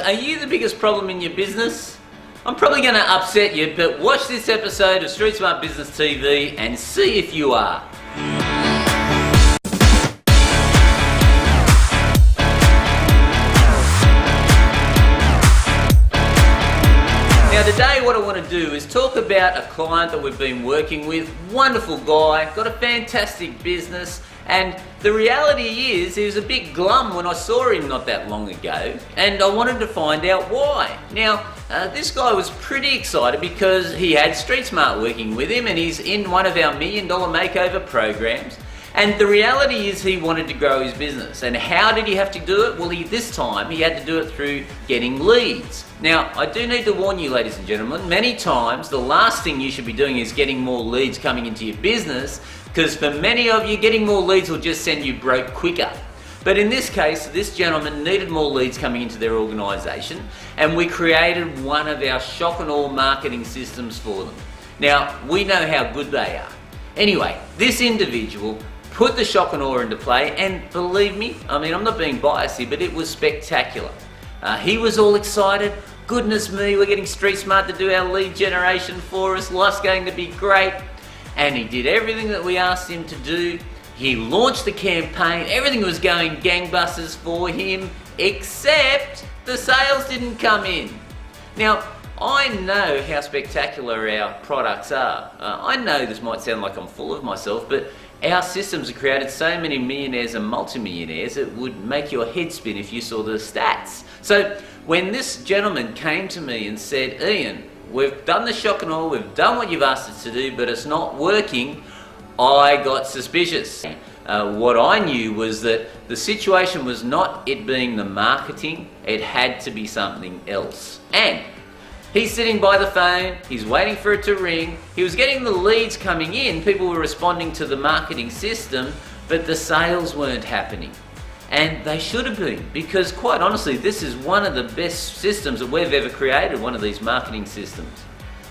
Are you the biggest problem in your business? I'm probably going to upset you, but watch this episode of Street Smart Business TV and see if you are. Now today what I want to do is talk about a client that we've been working with, wonderful guy, got a fantastic business, and the reality is he was a bit glum when I saw him not that long ago, and I wanted to find out why. Now this guy was pretty excited because he had Street Smart working with him and he's in one of our $1 Million Makeover programs. And the reality is he wanted to grow his business. And how did he have to do it? Well, this time he had to do it through getting leads. Now, I do need to warn you, ladies and gentlemen, many times the last thing you should be doing is getting more leads coming into your business, because for many of you, getting more leads will just send you broke quicker. But in this case, this gentleman needed more leads coming into their organisation, and we created one of our shock and awe marketing systems for them. Now, we know how good they are. Anyway, this individual put the shock and awe into play, and believe me, I mean, I'm not being biased here, but it was spectacular. He was all excited. Goodness me, we're getting Street Smart to do our lead generation for us. Life's going to be great. And he did everything that we asked him to do. He launched the campaign. Everything was going gangbusters for him, except the sales didn't come in. Now, I know how spectacular our products are. I know this might sound like I'm full of myself, but our systems have created so many millionaires and multimillionaires it would make your head spin if you saw the stats. So when this gentleman came to me and said, Ian, we've done the shock and awe, we've done what you've asked us to do, but it's not working, I got suspicious. What I knew was that the situation was not it being the marketing, it had to be something else. And he's sitting by the phone, he's waiting for it to ring, he was getting the leads coming in, people were responding to the marketing system, but the sales weren't happening. And they should have been, because quite honestly, this is one of the best systems that we've ever created, one of these marketing systems.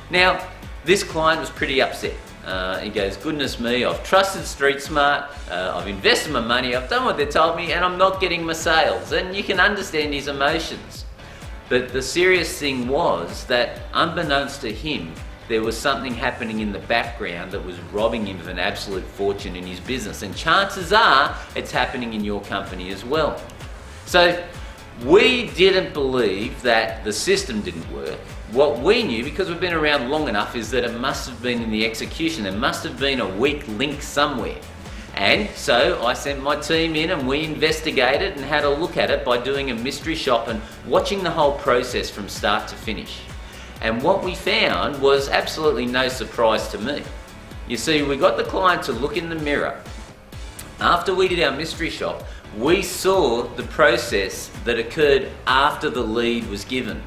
Now, this client was pretty upset. He goes, goodness me, I've trusted Street Smart, I've invested my money, I've done what they told me, and I'm not getting my sales. And you can understand his emotions. But the serious thing was that, unbeknownst to him, there was something happening in the background that was robbing him of an absolute fortune in his business. And chances are, it's happening in your company as well. So, we didn't believe that the system didn't work. What we knew, because we've been around long enough, is that it must have been in the execution. There must have been a weak link somewhere. And so I sent my team in and we investigated and had a look at it by doing a mystery shop and watching the whole process from start to finish. And what we found was absolutely no surprise to me. You see, we got the client to look in the mirror. After we did our mystery shop, we saw the process that occurred after the lead was given.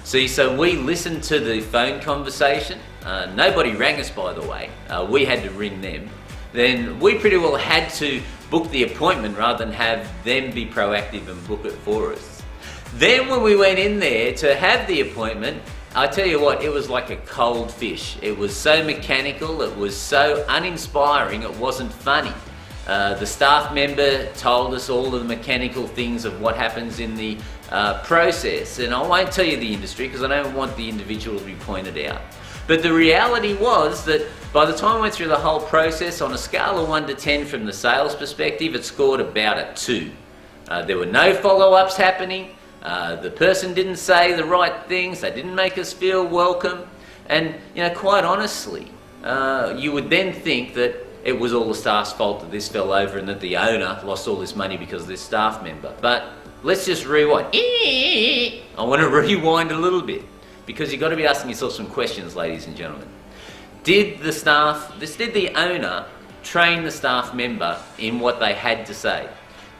See, so we listened to the phone conversation. Nobody rang us, by the way. We had to ring them. Then we pretty well had to book the appointment rather than have them be proactive and book it for us. Then when we went in there to have the appointment, I tell you what, it was like a cold fish. It was so mechanical, it was so uninspiring, it wasn't funny. The staff member told us all of the mechanical things of what happens in the process, and I won't tell you the industry because I don't want the individual to be pointed out. But the reality was that by the time I went through the whole process, on a scale of 1 to 10 from the sales perspective, it scored about a 2. There were no follow-ups happening. The person didn't say the right things. They didn't make us feel welcome. And, you know, quite honestly, you would then think that it was all the staff's fault that this fell over and that the owner lost all this money because of this staff member. But let's just rewind. I want to rewind a little bit, because you've got to be asking yourself some questions, ladies and gentlemen. Did the owner train the staff member in what they had to say?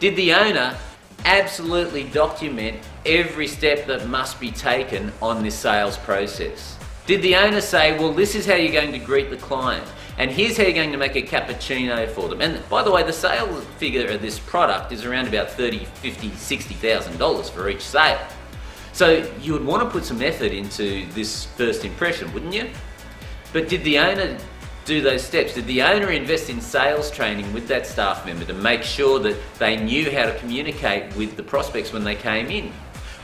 Did the owner absolutely document every step that must be taken on this sales process? Did the owner say, well, this is how you're going to greet the client, and here's how you're going to make a cappuccino for them? And by the way, the sales figure of this product is around about $30,000, $50,000, $60,000 for each sale. So you would want to put some effort into this first impression, wouldn't you? But did the owner do those steps? Did the owner invest in sales training with that staff member to make sure that they knew how to communicate with the prospects when they came in?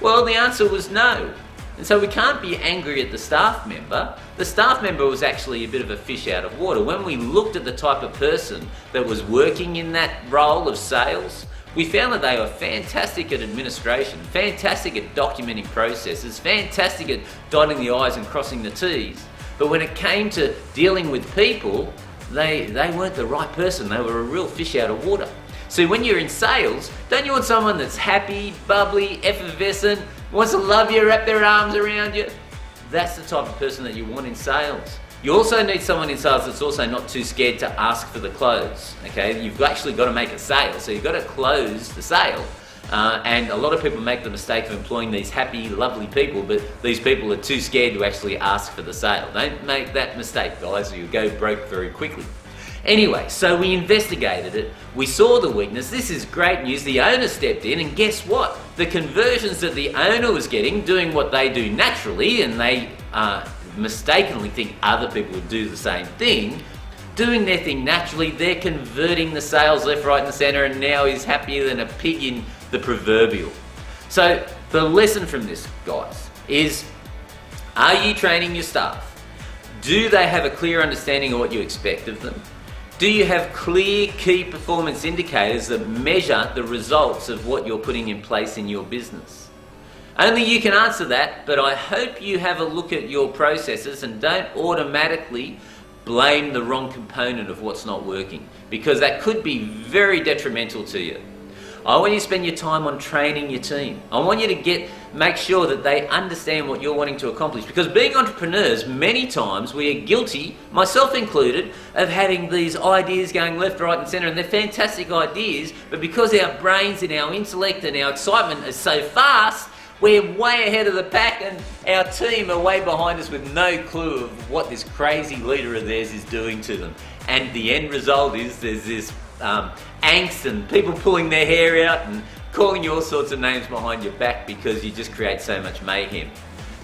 Well, the answer was no. And so we can't be angry at the staff member. The staff member was actually a bit of a fish out of water. When we looked at the type of person that was working in that role of sales, we found that they were fantastic at administration, fantastic at documenting processes, fantastic at dotting the I's and crossing the T's. But when it came to dealing with people, they weren't the right person. They were a real fish out of water. So when you're in sales, don't you want someone that's happy, bubbly, effervescent, wants to love you, wrap their arms around you? That's the type of person that you want in sales. You also need someone in sales that's also not too scared to ask for the close. Okay, you've actually got to make a sale, so you've got to close the sale. And a lot of people make the mistake of employing these happy, lovely people, but these people are too scared to actually ask for the sale. Don't make that mistake, guys, or you'll go broke very quickly. Anyway, so we investigated it, we saw the weakness. This is great news. The owner stepped in, and guess what? The conversions that the owner was getting, doing what they do naturally, and they mistakenly think other people would do the same thing, doing their thing naturally, they're converting the sales left, right and centre, and now he's happier than a pig in the proverbial. So the lesson from this, guys, is are you training your staff? Do they have a clear understanding of what you expect of them? Do you have clear key performance indicators that measure the results of what you're putting in place in your business? Only you can answer that, but I hope you have a look at your processes and don't automatically blame the wrong component of what's not working, because that could be very detrimental to you. I want you to spend your time on training your team. I want you to make sure that they understand what you're wanting to accomplish, because being entrepreneurs, many times we are guilty, myself included, of having these ideas going left, right and centre, and they're fantastic ideas, but because our brains and our intellect and our excitement is so fast, we're way ahead of the pack and our team are way behind us with no clue of what this crazy leader of theirs is doing to them. And the end result is there's this angst and people pulling their hair out and calling you all sorts of names behind your back because you just create so much mayhem.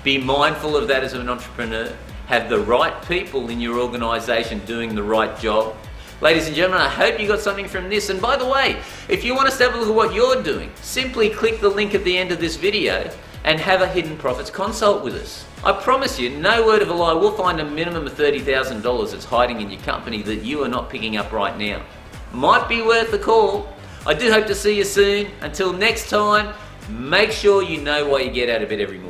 Be mindful of that as an entrepreneur. Have the right people in your organisation doing the right job. Ladies and gentlemen, I hope you got something from this. And by the way, if you want us to have a look at what you're doing, simply click the link at the end of this video and have a Hidden Profits consult with us. I promise you, no word of a lie, we'll find a minimum of $30,000 that's hiding in your company that you are not picking up right now. Might be worth a call. I do hope to see you soon. Until next time, make sure you know why you get out of bed every morning.